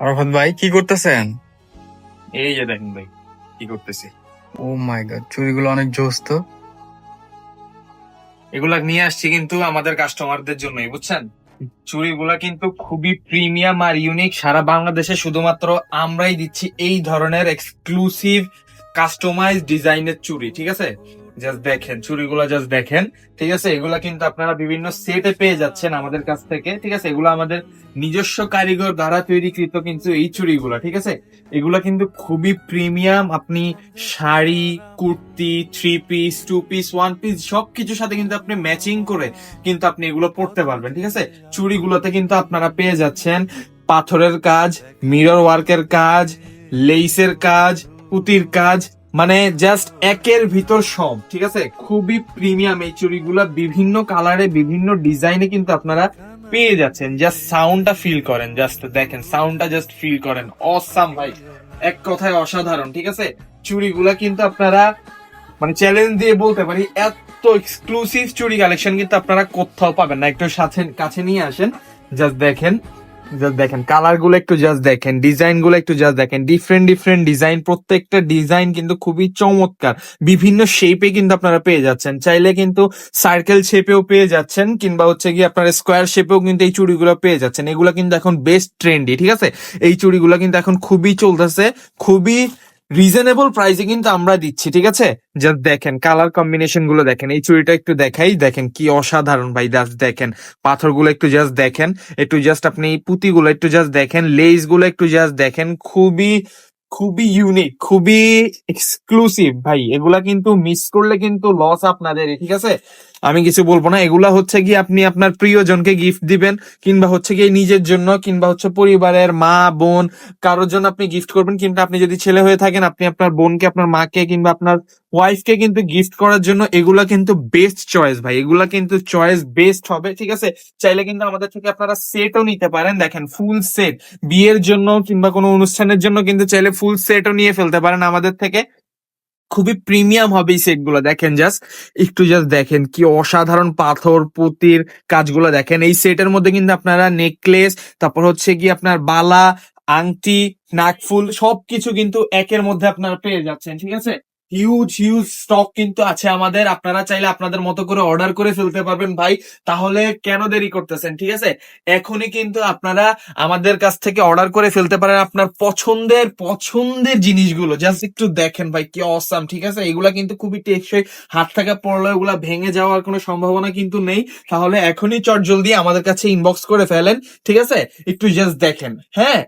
আরাফাত ভাই কি করতেছেন? এই যে দেখেন ভাই কি করতেছি। ও মাই গড, চুড়িগুলো অনেক জোস তো। এগুলা নিয়ে আসছি কিন্তু আমাদের কাস্টমারদের জন্যই, বুঝছেন। চুড়িগুলা কিন্তু খুবই প্রিমিয়াম আর ইউনিক, সারা বাংলাদেশে শুধুমাত্র আমরাই দিচ্ছি এই ধরনের এক্সক্লুসিভ কাস্টমাইজ ডিজাইনের চুড়ি, ঠিক আছে। জাস্ট দেখেন চুড়িগুলা, জাস্ট দেখেন, ঠিক আছে। এগুলা কিন্তু আপনারা বিভিন্ন সেটে পেয়ে যাচ্ছেন আমাদের কাছ থেকে, ঠিক আছে। এগুলো আমাদের নিজস্ব কারিগর দ্বারা তৈরিকৃত কিন্তু এই চুড়িগুলা, ঠিক আছে। এগুলা কিন্তু খুবই প্রিমিয়াম। আপনি sari, kurti, three piece, two piece, one piece সবকিছুর সাথে কিন্তু আপনি ম্যাচিং করে কিন্তু আপনি এগুলো পড়তে পারবেন, ঠিক আছে। চুড়িগুলোতে কিন্তু আপনারা পেয়ে যাচ্ছেন পাথরের কাজ, মিরর ওয়ার্কের কাজ, লেইসের কাজ, পুতির কাজ, মানে জাস্ট একের ভিতর সব, ঠিক আছে। খুবই প্রিমিয়াম এই চুড়িগুলা, বিভিন্ন কালারে বিভিন্ন ডিজাইনে কিন্তু আপনারা পেয়ে যাচ্ছেন। জাস্ট সাউন্ডটা ফিল করেন, জাস্ট দেখেন সাউন্ডটা, জাস্ট ফিল করেন। অসাম ভাই, এক কথায় অসাধারণ, ঠিক আছে। চুড়িগুলা কিন্তু আপনারা মানে চ্যালেঞ্জ দিয়ে বলতে পারি, এত এক্সক্লুসিভ চুড়ি কালেকশন কিন্তু আপনারা কোথাও পাবেন না। একটু সাথে কাছে নিয়ে আসেন, জাস্ট দেখেন, জাস্ট দেখেন কালার গুলো, একটু জাস্ট দেখেন ডিজাইন গুলো, একটু জাস্ট দেখেন ডিফারেন্ট ডিফারেন্ট ডিজাইন। প্রত্যেকটা ডিজাইন কিন্তু খুবই চমৎকার, বিভিন্ন শেপে কিন্তু আপনারা পেয়ে যাচ্ছেন। চাইলে কিন্তু সার্কেল শেপেও পেয়ে যাচ্ছেন, কিংবা হচ্ছে কি আপনার স্কোয়ার শেপেও কিন্তু এই চুড়িগুলো পেয়ে যাচ্ছেন। এগুলো কিন্তু এখন বেস্ট ট্রেন্ডি, ঠিক আছে। এই চুড়িগুলো কিন্তু এখন খুবই চলতেছে, খুবই রিজনেবল প্রাইসে কিন্তু আমরা দিচ্ছি, ঠিক আছে। জাস্ট দেখেন কালার কম্বিনেশন গুলো, দেখেন এই চুড়িটা একটু দেখাই, দেখেন কি অসাধারণ ভাই। জাস্ট দেখেন পাথরগুলো একটু জাস্ট দেখেন, একটু জাস্ট আপনি পুঁতিগুলো একটু জাস্ট দেখেন, লেস গুলো একটু জাস্ট দেখেন, খুবই খুবই ইউনিক, খুবই এক্সক্লুসিভ ভাই। এগুলা কিন্তু মিস করলে কিন্তু লস আপনাদের, ঠিক আছে। আমি কিছু বলবো না, এগুলা হচ্ছে কি আপনি আপনার প্রিয়জনকে গিফট দিবেন, কিংবা হচ্ছে কি নিজের জন্য, কিংবা হচ্ছে পরিবারের মা বোন কারোর জন্য আপনি গিফট করবেন। কিংবা আপনি যদি ছেলে হয়ে থাকেন, আপনি আপনার বোনকে, আপনার মাকে, কিংবা আপনার ওয়াইফকে কিন্তু গিফট করার জন্য এগুলা কিন্তু বেস্ট চয়েস ভাই। এগুলা কিন্তু চয়েস বেস্ট হবে, ঠিক আছে। চাইলে কিন্তু আমাদের থেকে আপনারা সেটও নিতে পারেন, দেখেন ফুল সেট, বিয়ের জন্য কিংবা কোনো অনুষ্ঠানের জন্য কিন্তু চাইলে ফুল সেটও নিয়ে ফেলতে পারেন আমাদের থেকে। খুবই প্রিমিয়াম হবে এই সেট গুলো, দেখেন জাস্ট, একটু জাস্ট দেখেন কি অসাধারণ পাথর পুতির কাজগুলো দেখেন। এই সেটের মধ্যে কিন্তু আপনারা নেকলেস, তারপর হচ্ছে কি আপনার বালা, আংটি, নাকফুল সবকিছু কিন্তু একের মধ্যে আপনারা পেয়ে যাচ্ছেন, ঠিক আছে। হিউজ হিউজ স্টক কিন্তু আছে আমাদের, আপনারা চাইলে আপনাদের মতো করে অর্ডার করে ফেলতে পারবেন ভাই। তাহলে কেন দেরি করতেছেন, ঠিক আছে। এখনই কিন্তু আপনারা আমাদের কাছ থেকে অর্ডার করে ফেলতে পারেন আপনার পছন্দের পছন্দের জিনিসগুলো। জাস্ট একটু দেখেন ভাই কি অসাম, ঠিক আছে। এগুলা কিন্তু খুবই টেকসই, হাত থেকে পড়লে এগুলা ভেঙে যাওয়ার কোনো সম্ভাবনা কিন্তু নেই। তাহলে এখনই চট জলদি আমাদের কাছে ইনবক্স করে ফেলেন, ঠিক আছে। একটু জাস্ট দেখেন, হ্যাঁ।